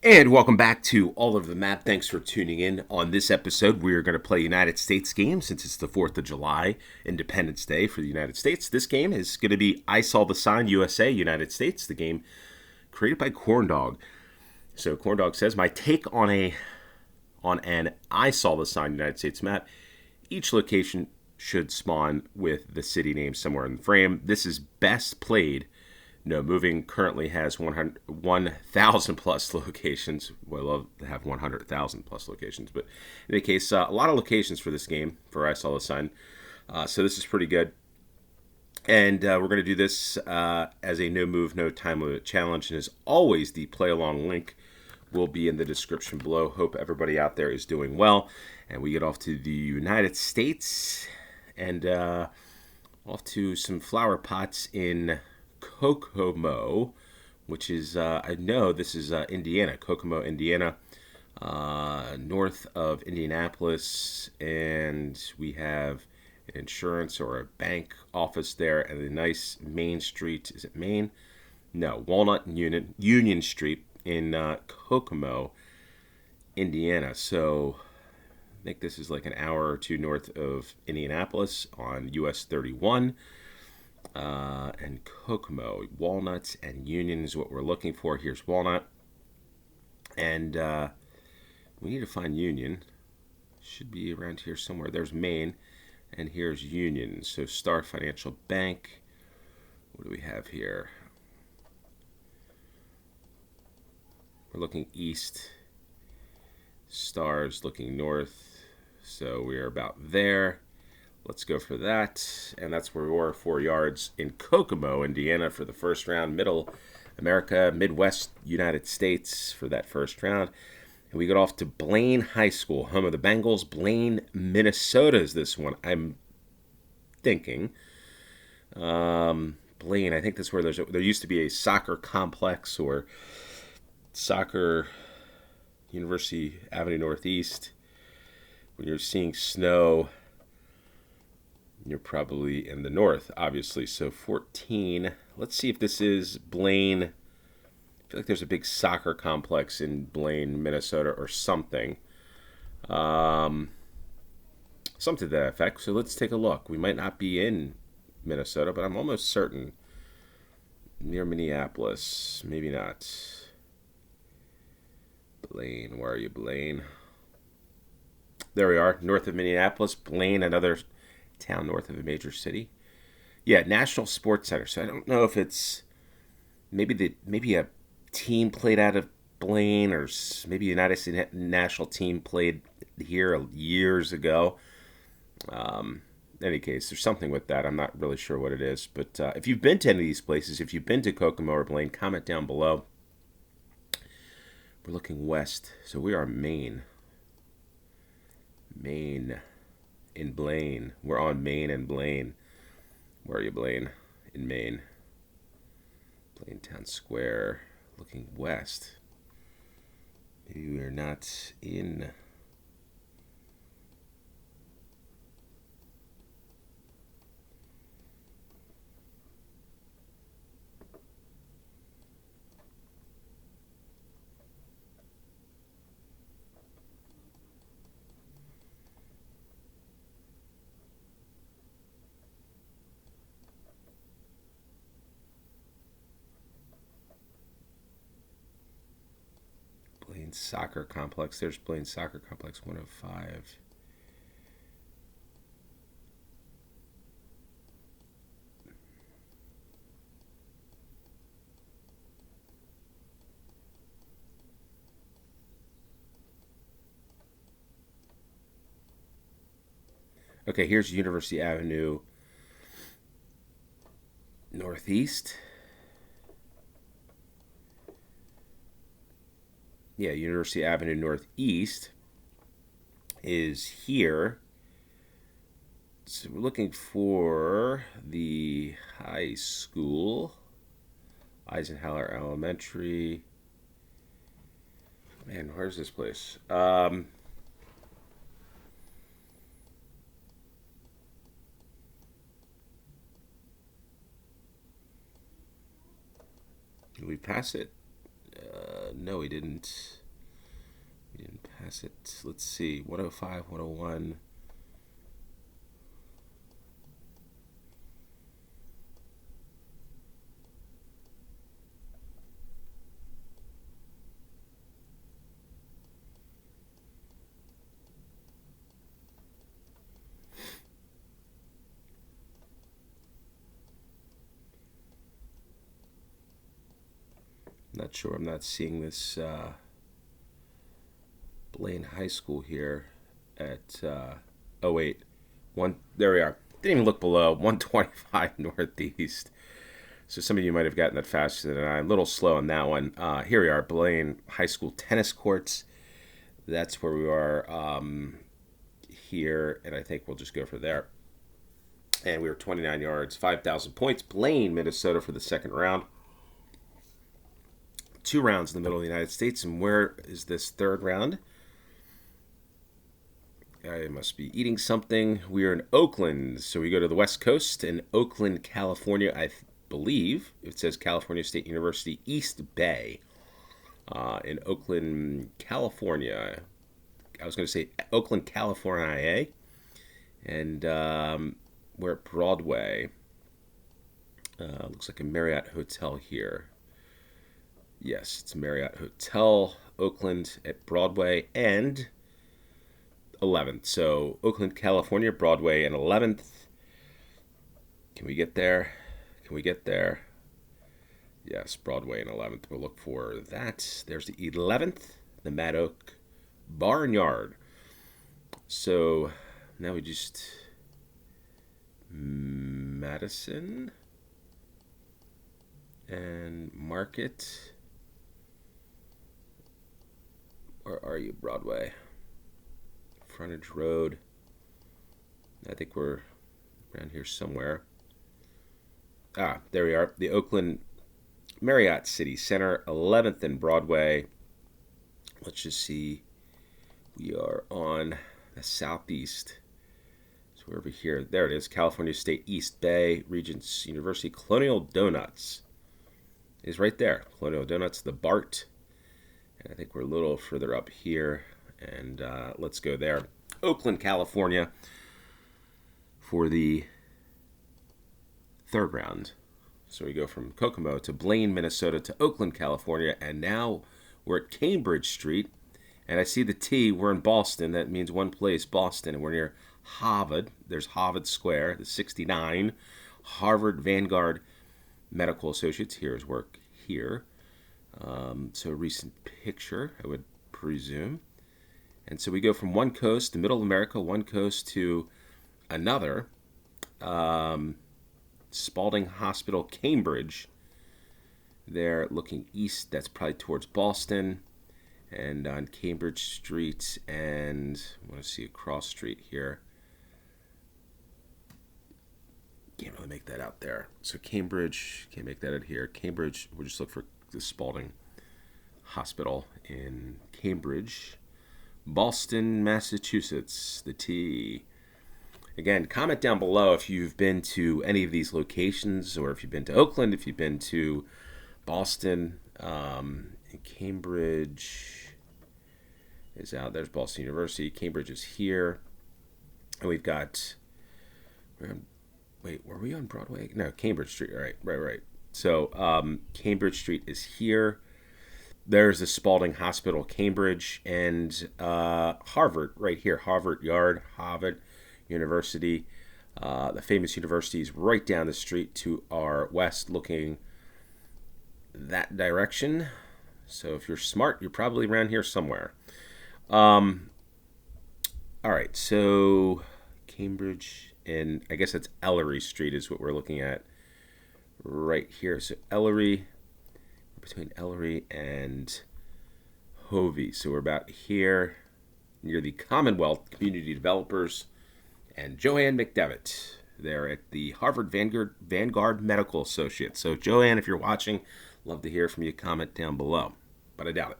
And welcome back to All Over the Map. Thanks for tuning in. On this episode, we are going to play United States game since it's the 4th of July, Independence Day for the United States. This game is going to be I Saw the Sign USA, United States, the game created by Corndog. So Corndog says, my take on an I Saw the Sign United States map. Each location should spawn with the city name somewhere in the frame. This is best played. No, Moving currently has 1,000 plus locations. Well, I love to have 100,000 plus locations. But in any case, a lot of locations for this game, for I Saw the Sun. So this is pretty good. And we're going to do this as a no move, no time limit challenge. And as always, the play along link will be in the description below. Hope everybody out there is doing well. And we get off to the United States and off to some flower pots in Kokomo, which is, I know this is Indiana, Kokomo, Indiana, north of Indianapolis, and we have an insurance or a bank office there, and a nice Main Street. Is it Main? No, Walnut and Union Street in Kokomo, Indiana. So I think this is like an hour or two north of Indianapolis on US 31. And Kokomo, Walnuts and Union is what we're looking for. Here's Walnut. And we need to find Union. Should be around here somewhere. There's Maine. And here's Union. So Star Financial Bank. What do we have here? We're looking east. Star's looking north. So we're about there. Let's go for that. And that's where we were, 4 yards in Kokomo, Indiana for the first round. Middle America, Midwest, United States for that first round. And we get off to Blaine High School, home of the Bengals. Blaine, Minnesota is this one, I'm thinking. Blaine, I think that's where there used to be a soccer complex or soccer University Avenue Northeast. When you're seeing snow, you're probably in the north, obviously. So 14. Let's see if this is Blaine. I feel like there's a big soccer complex in Blaine, Minnesota, or something. Something to that effect. So let's take a look. We might not be in Minnesota, but I'm almost certain. Near Minneapolis. Maybe not. Blaine. Where are you, Blaine? There we are. North of Minneapolis. Blaine, another town north of a major city. Yeah, National Sports Center. So I don't know if it's maybe a team played out of Blaine, or maybe a United States national team played here years ago. In any case, there's something with that. I'm not really sure what it is. But if you've been to any of these places, if you've been to Kokomo or Blaine, comment down below. We're looking west. So we are Maine. Maine. In Blaine. We're on Maine and Blaine. Where are you, Blaine? In Maine. Blaine Town Square. Looking west. Maybe we're not in... Blaine Soccer Complex. There's Blaine Soccer Complex 105. Okay, here's University Avenue Northeast. Yeah, University Avenue Northeast is here. So we're looking for the high school. Eisenhower Elementary. Man, where's this place? Did we pass it? No, he didn't. He didn't pass it. Let's see. 105, 101. Not sure. I'm not seeing this Blaine High School here at. Oh wait, one. There we are. Didn't even look below 125 Northeast. So some of you might have gotten that faster than I. I'm a little slow on that one. Here we are, Blaine High School tennis courts. That's where we are here, and I think we'll just go for there. And we were 29 yards, 5,000 points. Blaine, Minnesota for the second round. 2 rounds in the middle of the United States. And where is this third round? I must be eating something. We are in Oakland. So we go to the West Coast in Oakland, California. I believe it says California State University, East Bay. In Oakland, California. I was going to say Oakland, California. And we're at Broadway. Looks like a Marriott Hotel here. Yes, it's Marriott Hotel, Oakland at Broadway and 11th. So Oakland, California, Broadway and 11th. Can we get there? Can we get there? Yes, Broadway and 11th. We'll look for that. There's the 11th, the Mad Oak Barnyard. So now we just Madison and Market. Where are you, Broadway? Frontage Road. I think we're around here somewhere. There we are. The Oakland Marriott City Center, 11th and Broadway. Let's just see. We are on the southeast. So we're over here. There it is. California State East Bay, Regents University. Colonial Donuts is right there. Colonial Donuts, the BART. And I think we're a little further up here. And let's go there. Oakland, California for the third round. So we go from Kokomo to Blaine, Minnesota to Oakland, California. And now we're at Cambridge Street. And I see the T. We're in Boston. That means one place, Boston. And we're near Harvard. There's Harvard Square, the 69. Harvard Vanguard Medical Associates. Here's work here. So a recent picture, I would presume. And so we go from one coast, the middle of America, one coast to another. Spalding Hospital, Cambridge. There looking east, that's probably towards Boston. And on Cambridge Street, and I want to see a cross street here. Can't really make that out there. So Cambridge, can't make that out here. Cambridge, we'll just look for the Spalding Hospital in Cambridge. Boston, Massachusetts, the T. Again, comment down below if you've been to any of these locations, or if you've been to Oakland, if you've been to Boston. Cambridge is out. There's Boston University. Cambridge is here. And we've got... were we on Broadway? No, Cambridge Street. Right. So Cambridge Street is here. There's the Spalding Hospital, Cambridge, and Harvard right here. Harvard Yard, Harvard University. The famous university is right down the street to our west, looking that direction. So if you're smart, you're probably around here somewhere. All right, so Cambridge, and I guess that's Ellery Street is what we're looking at right here. So Ellery, between Ellery and Hovey. So we're about here near the Commonwealth Community Developers and Joanne McDevitt. They're at the Harvard Vanguard Medical Associates. So Joanne, if you're watching, love to hear from you. Comment down below, but I doubt it.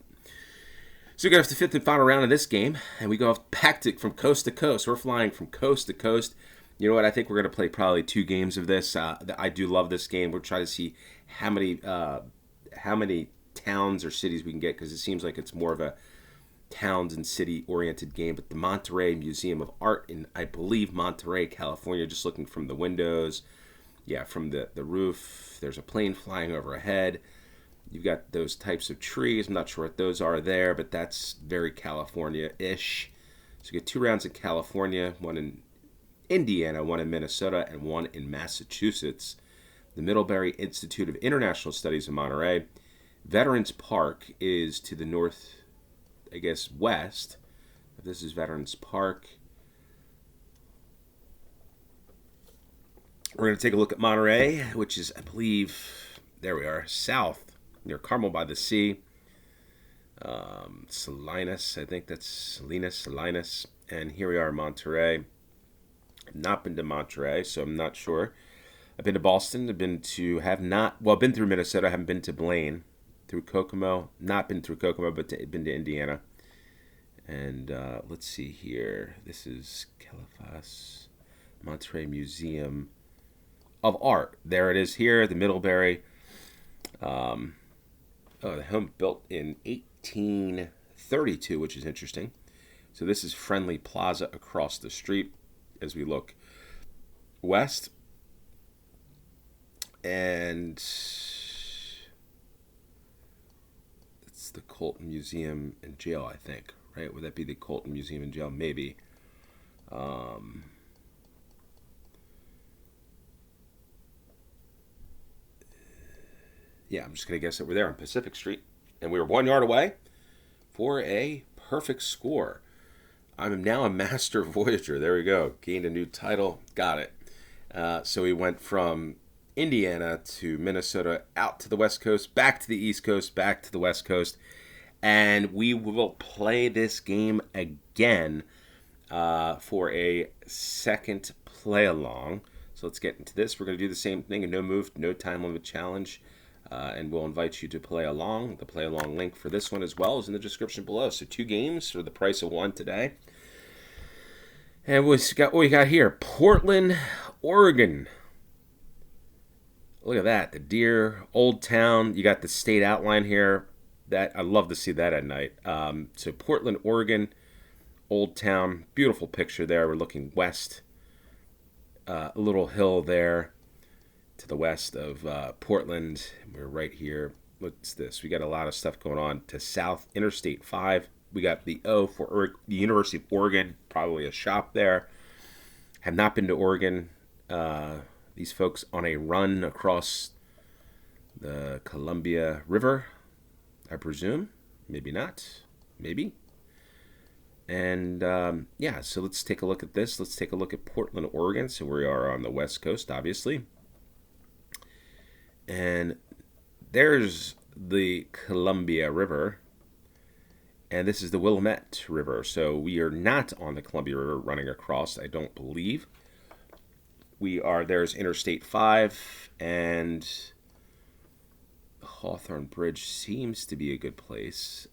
So we go off the fifth and final round of this game, and we go off back from coast to coast. We're flying from coast to coast. You know what? I think we're going to play probably 2 games of this. I do love this game. We'll try to see how many towns or cities we can get, because it seems like it's more of a towns and city oriented game. But the Monterey Museum of Art in, I believe, Monterey, California, just looking from the windows. Yeah, from the roof, there's a plane flying overhead. You've got those types of trees. I'm not sure what those are there, but that's very California-ish. So you get 2 rounds in California, 1 in Indiana, 1 in Minnesota, and 1 in Massachusetts. The Middlebury Institute of International Studies in Monterey. Veterans Park is to the north, I guess, west. This is Veterans Park. We're going to take a look at Monterey, which is, I believe, there we are, south, near Carmel by the Sea. Salinas, I think that's Salinas. And here we are in Monterey. I've not been to Monterey, so I'm not sure. I've been to Boston. I've been to, been through Minnesota. I haven't been to Blaine. Through Kokomo. Not been through Kokomo, but been to Indiana. And let's see here. This is Califas Monterey Museum of Art. There it is here, the Middlebury. The home built in 1832, which is interesting. So this is Friendly Plaza across the street as we look west. And it's the Colton Museum and Jail, I think, right? Would that be the Colton Museum and Jail? Maybe. Yeah, I'm just going to guess that we're there on Pacific Street. And we were 1 yard away for a perfect score. I'm now a Master Voyager. There we go. Gained a new title. Got it. So we went from Indiana to Minnesota, out to the West Coast, back to the East Coast, back to the West Coast. And we will play this game again for a second play-along. So let's get into this. We're going to do the same thing, a no move, no time limit challenge. And we'll invite you to play along. The play along link for this one as well is in the description below. So 2 games for the price of 1 today. And what we got here, Portland, Oregon. Look at that, the deer, Old Town. You got the state outline here. That I love to see that at night. So Portland, Oregon, Old Town. Beautiful picture there. We're looking west. A little hill there to the west of Portland. We're right here. What's this? We got a lot of stuff going on to south. Interstate 5. We got the O for the University of Oregon. Probably a shop there. Have not been to Oregon. These folks on a run across the Columbia River, I presume. Maybe not. Maybe. And yeah, so let's take a look at this. Let's take a look at Portland, Oregon. So we are on the West Coast, obviously. And there's the Columbia River. And this is the Willamette River. So we are not on the Columbia River running across, I don't believe. There's Interstate 5, and Hawthorne Bridge seems to be a good place.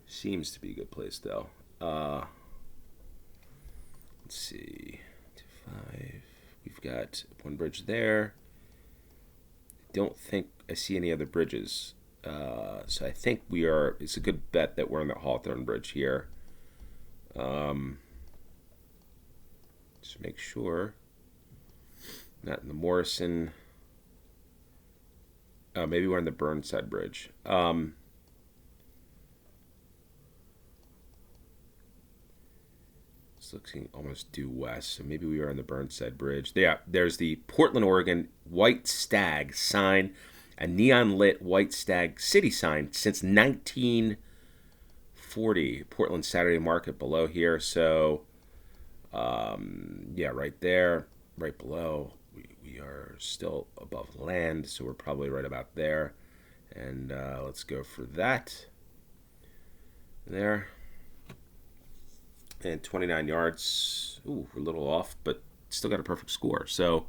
Seems to be a good place, though. Let's see. 5. We've got one bridge there. Don't think I see any other bridges. So I think it's a good bet that we're on the Hawthorne Bridge here. Just make sure. Not in the Morrison. Maybe we're on the Burnside Bridge. It's looking almost due west, so maybe we are on the Burnside Bridge. Yeah, there's the Portland, Oregon White Stag sign, a neon-lit White Stag city sign since 1940. Portland Saturday Market below here, so yeah, right there, right below. We are still above land, so we're probably right about there. And let's go for that. There. And 29 yards. Ooh, we're a little off, but still got a perfect score. So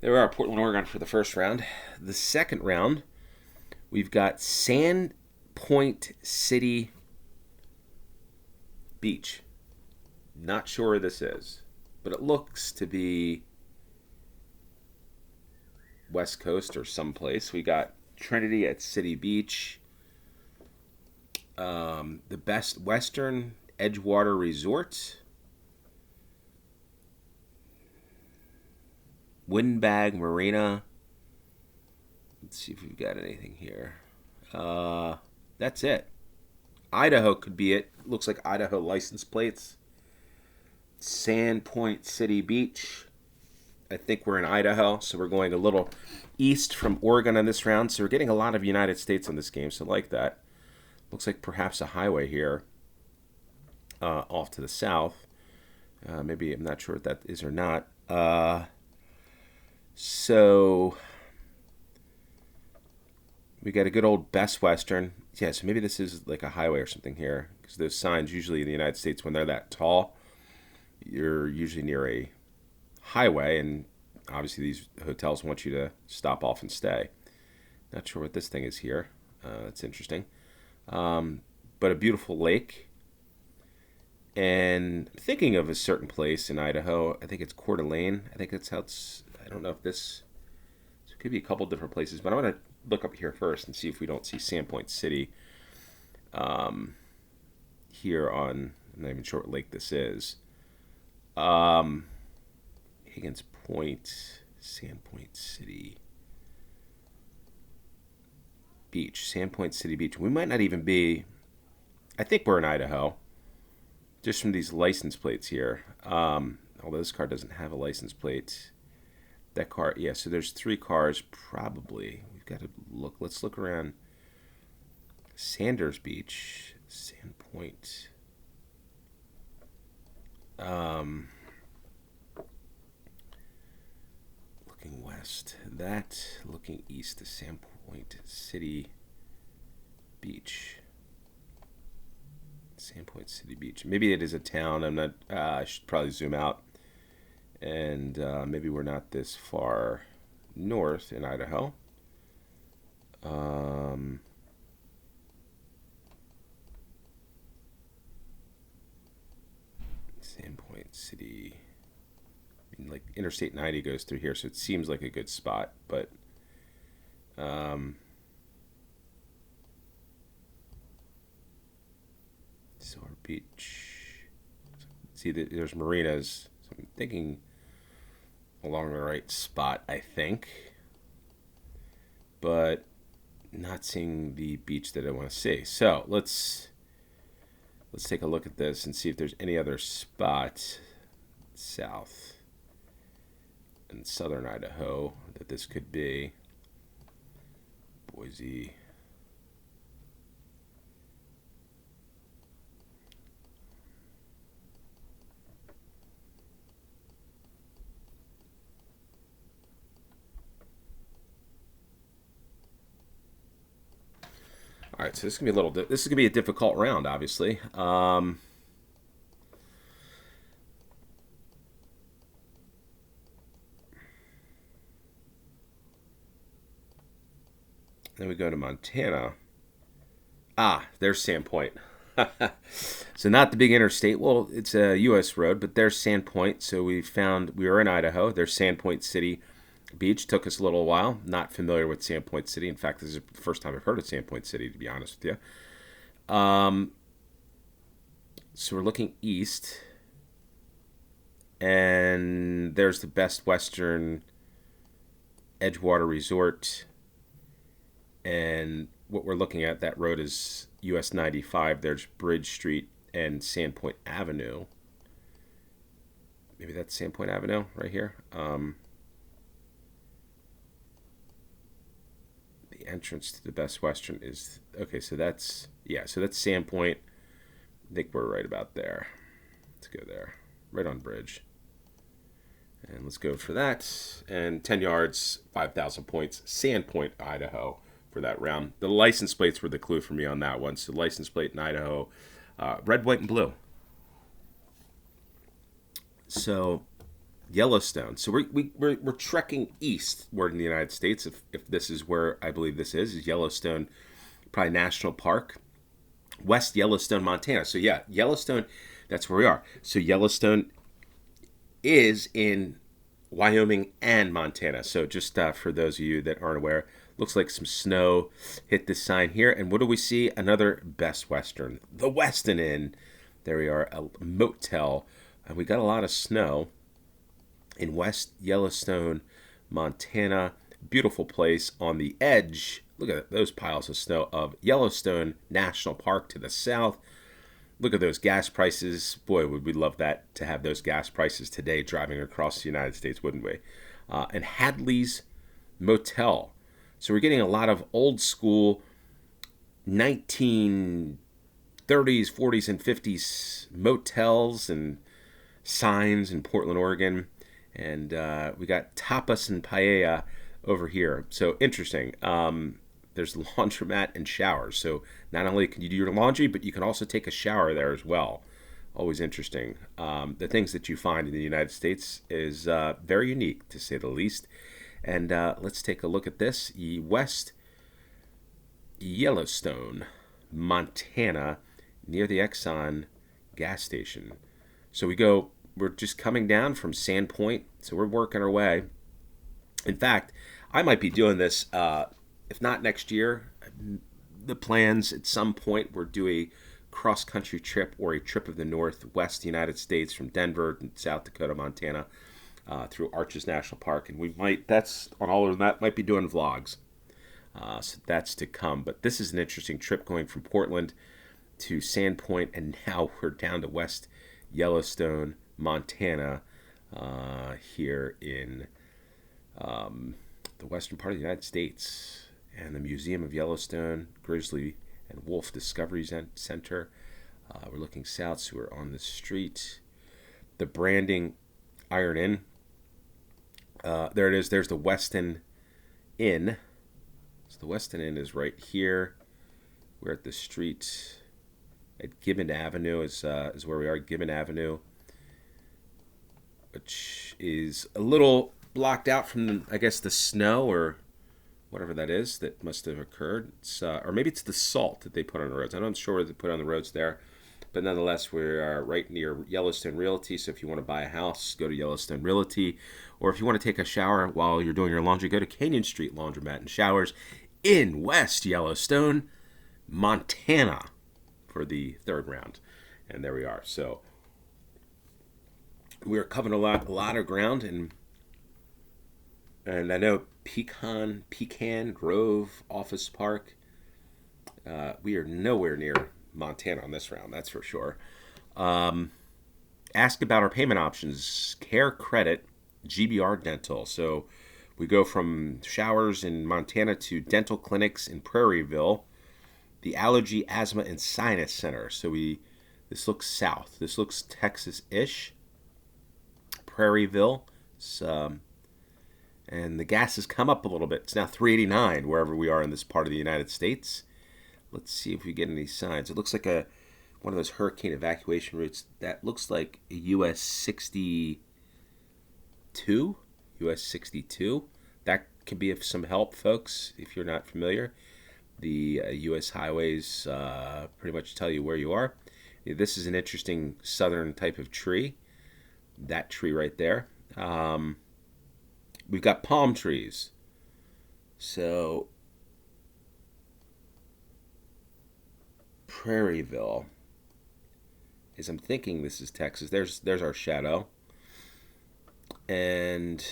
there we are, Portland, Oregon for the first round. The second round, we've got Sandpoint City Beach. Not sure where this is, but it looks to be West Coast or someplace. We got Trinity at City Beach. The Best Western Edgewater Resort. Windbag Marina. Let's see if we've got anything here. That's it. Idaho could be it. Looks like Idaho license plates. Sandpoint City Beach. I think we're in Idaho, so we're going a little east from Oregon on this round. So we're getting a lot of United States on this game, so I like that. Looks like perhaps a highway here off to the south. Maybe, I'm not sure what that is or not. So we got a good old Best Western. Yeah, so maybe this is like a highway or something here. Because those signs usually in the United States, when they're that tall, you're usually near a highway. And obviously these hotels want you to stop off and stay. Not sure what this thing is here. That's interesting. But a beautiful lake. And thinking of a certain place in Idaho, I think it's Coeur d'Alene. I think that's how it's, I don't know if this, so it could be a couple different places, but I'm going to look up here first and see if we don't see Sandpoint City here on, I'm not even sure what lake this is. Higgins Point, Sandpoint City Beach, Sandpoint City Beach. We might not even be, I think we're in Idaho. Just from these license plates here. Although this car doesn't have a license plate. That car, yeah, so there's 3 cars probably. We've got to look. Let's look around. Sanders Beach, Sandpoint. Looking west. That, looking east to Sandpoint City Beach. Sandpoint City Beach. Maybe it is a town. I'm not. I should probably zoom out. And maybe we're not this far north in Idaho. Sandpoint City. I mean, like Interstate 90 goes through here, so it seems like a good spot. But Silver Beach. See, there's marinas. So I'm thinking along the right spot, I think. But not seeing the beach that I want to see. So let's take a look at this and see if there's any other spot south in southern Idaho that this could be. Boise. All right, so this is gonna be a little. This is gonna be a difficult round, obviously. Then we go to Montana. Ah, there's Sandpoint. So not the big interstate. Well, it's a U.S. road, but there's Sandpoint. So we were in Idaho. There's Sandpoint City Beach. Took us a little while. Not familiar with Sandpoint City. In fact, this is the first time I've heard of Sandpoint City, to be honest with you. So we're looking east. And there's the Best Western Edgewater Resort. And what we're looking at, that road is US 95. There's Bridge Street and Sandpoint Avenue. Maybe that's Sandpoint Avenue right here. The entrance to the Best Western is, okay, so that's, yeah, so that's Sandpoint. I think we're right about there. Let's go there. Right on Bridge. And let's go for that. And 10 yards, 5,000 points. Sandpoint, Idaho. For that round. The license plates were the clue for me on that one. So license plate in Idaho, red, white, and blue. So Yellowstone. So we're trekking eastward in the United States. If this is where I believe this is Yellowstone, probably National Park, West Yellowstone, Montana. So yeah, Yellowstone. That's where we are. So Yellowstone is in Wyoming and Montana. So just for those of you that aren't aware, looks like some snow hit this sign here. And what do we see? Another Best Western, the Westin Inn. There we are, a motel. And we got a lot of snow in West Yellowstone, Montana. Beautiful place on the edge. Look at those piles of snow of Yellowstone National Park to the south. Look at those gas prices. Boy, would we love that, to have those gas prices today driving across the United States, wouldn't we? And Hadley's Motel. So we're getting a lot of old school 1930s, 40s, and 50s motels and signs in Portland, Oregon. And we got tapas and paella over here. So interesting. There's laundromat and showers. So not only can you do your laundry, but you can also take a shower there as well. Always interesting. The things that you find in the United States is very unique, to say the least. And let's take a look at this. West Yellowstone, Montana, near the Exxon gas station. So we're just coming down from Sandpoint. So we're working our way. In fact, I might be doing this, if not next year. The plans at some point were do a cross-country trip or a trip of the Northwest United States from Denver, South Dakota, Montana, through Arches National Park. And we might, that's on all of that, might be doing vlogs. So that's to come. But this is an interesting trip going from Portland to Sandpoint, and now we're down to West Yellowstone, Montana, here in the western part of the United States. And the Museum of Yellowstone, Grizzly and Wolf Discovery Center. We're looking south, so we're on the street. The branding Iron Inn. There it is. There's the Westin Inn. So the Westin Inn is right here. We're at the street at Gibbon Avenue is where we are. Gibbon Avenue, which is a little blocked out from, I guess, the snow or whatever that is that must have occurred. It's, or maybe it's the salt that they put on the roads. I'm not sure what they put on the roads there. But nonetheless, we are right near Yellowstone Realty. So if you want to buy a house, go to Yellowstone Realty. Or if you want to take a shower while you're doing your laundry, go to Canyon Street Laundromat and Showers in West Yellowstone, Montana, for the third round. And there we are. So we're covering a lot of ground. And I know Pecan Grove Office Park. We are nowhere near Montana on this round, that's for sure. Ask about our payment options. Care Credit, GBR Dental. So we go from showers in Montana to dental clinics in Prairieville, the Allergy, Asthma, and Sinus Center. So this looks south. This looks Texas-ish. Prairieville. And the gas has come up a little bit. It's now $3.89 wherever we are in this part of the United States. Let's see if we get any signs. It looks like one of those hurricane evacuation routes. That looks like a US 62. US 62. That could be of some help, folks, if you're not familiar. The US highways pretty much tell you where you are. This is an interesting southern type of tree. That tree right there. We've got palm trees. So Prairieville, as I'm thinking this is Texas. There's our shadow. And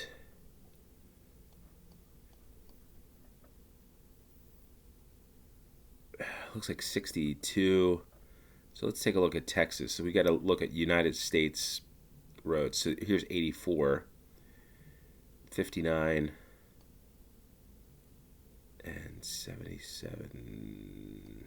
looks like 62. So let's take a look at Texas. So we got to look at United States roads. So here's 84, 59, and 77.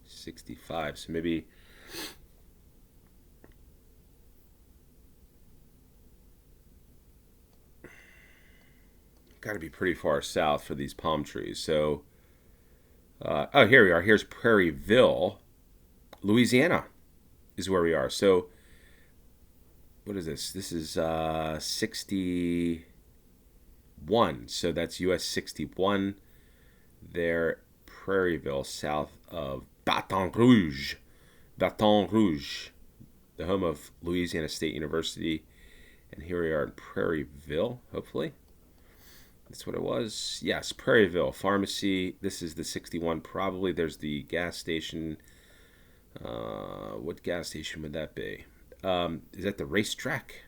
$65. So maybe got to be pretty far south for these palm trees. So, here we are. Here's Prairieville, Louisiana, is where we are. So, what is this? This is 61. So that's US 61. There, Prairieville, south of Baton Rouge. Baton Rouge, the home of Louisiana State University. And here we are in Prairieville, hopefully. That's what it was. Yes, Prairieville Pharmacy. This is the 61 probably. There's the gas station. What gas station would that be? Is that the racetrack?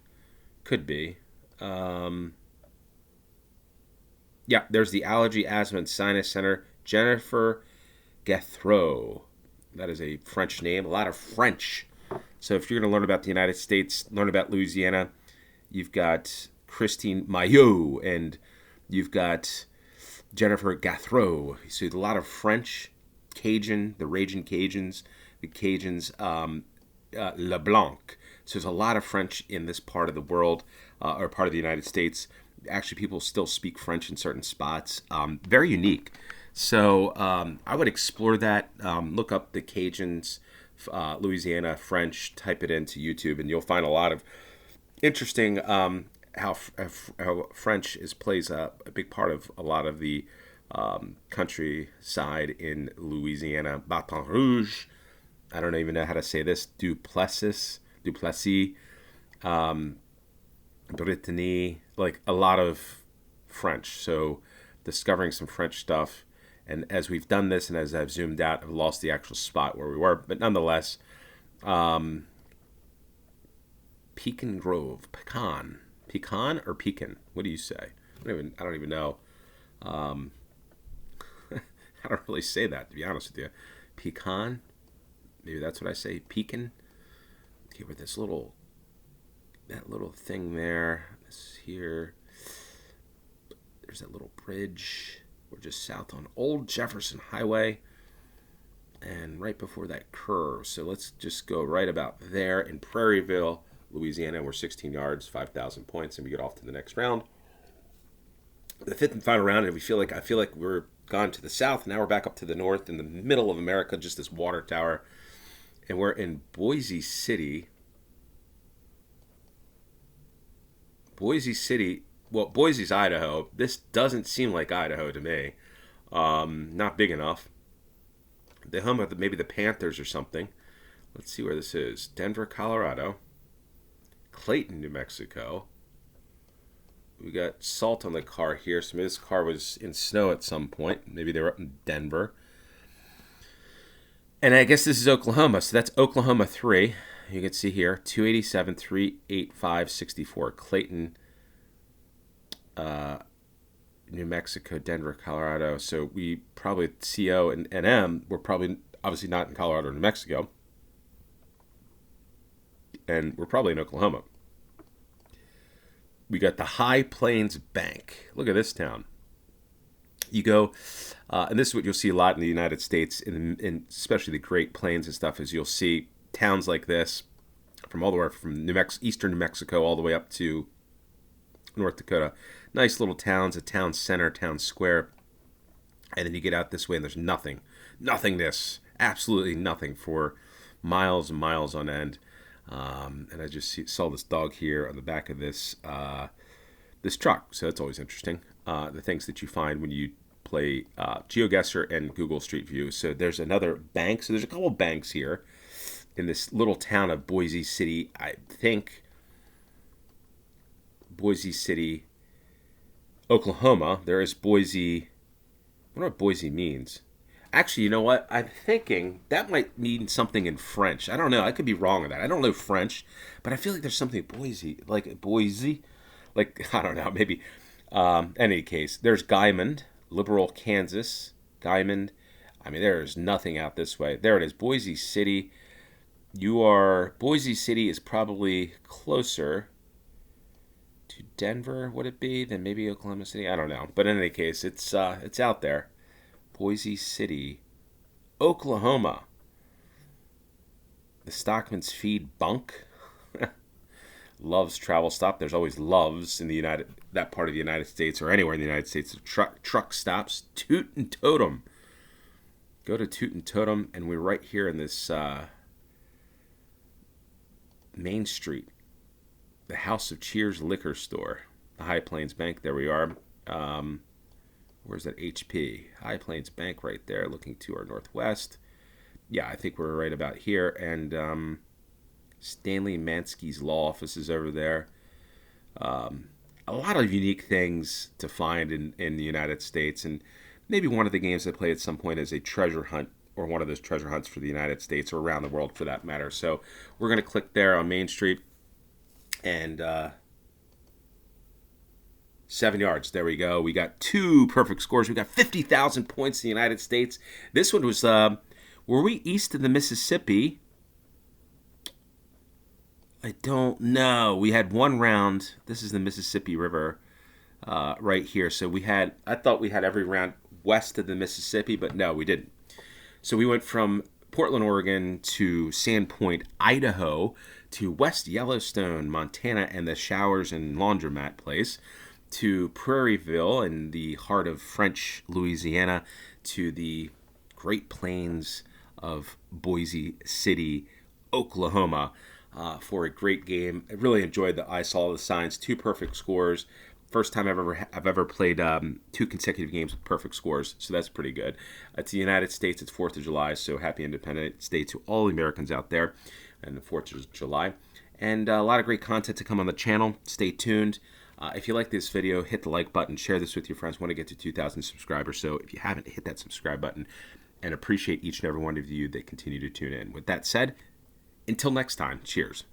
Could be. Yeah, there's the Allergy, Asthma, and Sinus Center. Jennifer Gathreau. That is a French name. A lot of French. So if you're going to learn about the United States, learn about Louisiana, you've got Christine Maillot, and you've got Jennifer Gathreau. So a lot of French, Cajun, the Raging Cajuns, the Cajuns, LeBlanc. So there's a lot of French in this part of the world, or part of the United States. Actually, people still speak French in certain spots. Very unique. So I would explore that. Look up the Cajuns, Louisiana French, type it into YouTube, and you'll find a lot of interesting how French plays a big part of a lot of the countryside in Louisiana. Baton Rouge. I don't even know how to say this. Duplessis, Brittany, like a lot of French. So discovering some French stuff. And as we've done this and as I've zoomed out, I've lost the actual spot where we were. But nonetheless, Pecan Grove, pecan or pecan? What do you say? I don't even know. I don't really say that, to be honest with you. Pecan, maybe that's what I say. Pecan. Okay, with that little thing there. This here. There's that little bridge. We're just south on Old Jefferson Highway. And right before that curve. So let's just go right about there in Prairieville, Louisiana. We're 16 yards, 5,000 points, and we get off to the next round. The fifth and final round, and I feel like we're gone to the south. Now we're back up to the north in the middle of America, just this water tower. And we're in Boise City. Well, Boise's Idaho. This doesn't seem like Idaho to me. Not big enough. The home of maybe the Panthers or something. Let's see where this is. Denver, Colorado. Clayton, New Mexico. We got salt on the car here. So maybe this car was in snow at some point. Maybe they were up in Denver. And I guess this is Oklahoma. So that's Oklahoma 3. You can see here. 287, 385, 64. Clayton, New Mexico, Denver, Colorado. So we probably, CO and M, we're probably obviously not in Colorado or New Mexico. And we're probably in Oklahoma. We got the High Plains Bank. Look at this town. You go, and this is what you'll see a lot in the United States, in especially the Great Plains and stuff, is you'll see towns like this from all the way from eastern New Mexico all the way up to North Dakota. Nice little towns, a town center, town square. And then you get out this way and there's nothingness, absolutely nothing for miles and miles on end. And I just saw this dog here on the back of this truck. So that's always interesting. The things that you find when you play GeoGuessr and Google Street View. So there's another bank. So there's a couple banks here in this little town of Boise City. I think Boise City, Oklahoma. There is Boise. I wonder what Boise means. Actually, you know what? I'm thinking that might mean something in French. I don't know. I could be wrong on that. I don't know French, but I feel like there's something Boise, like I don't know, maybe. Any case, there's Guymond, Liberal, Kansas, Guymond. I mean, there is nothing out this way. There it is, Boise City. Boise City is probably closer to Denver, would it be, than maybe Oklahoma City? I don't know. But in any case, it's out there. Boise City, Oklahoma. The Stockman's Feed Bunk. Love's Travel Stop. There's always Love's in that part of the United States or anywhere in the United States. Truck stops. Toot and Totem. Go to Toot and Totem, and we're right here in this Main Street. The House of Cheers liquor store. The High Plains Bank. There we are. Where's that HP? High Plains Bank right there, looking to our northwest. Yeah, I think we're right about here. And Stanley Mansky's law office is over there. A lot of unique things to find in the United States. And maybe one of the games I play at some point is a treasure hunt, or one of those treasure hunts for the United States or around the world for that matter. So we're going to click there on Main Street. And 7 yards. There we go. We got 2 perfect scores. We got 50,000 points in the United States. This one was, were we east of the Mississippi? I don't know. We had one round. This is the Mississippi River right here. So I thought we had every round west of the Mississippi, but no, we didn't. So we went from Portland, Oregon to Sandpoint, Idaho, to West Yellowstone, Montana, and the Showers and Laundromat place, to Prairieville in the heart of French Louisiana, to the Great Plains of Boise City, Oklahoma, for a great game. I really enjoyed the I Saw the Signs, 2 perfect scores. First time I've ever played 2 consecutive games with perfect scores, so that's pretty good. It's the United States. It's 4th of July, so happy Independence Day to all Americans out there, and the 4th of July. And a lot of great content to come on the channel. Stay tuned. If you like this video, hit the like button. Share this with your friends. I want to get to 2,000 subscribers, so if you haven't, hit that subscribe button. And appreciate each and every one of you that continue to tune in. With that said, until next time, cheers.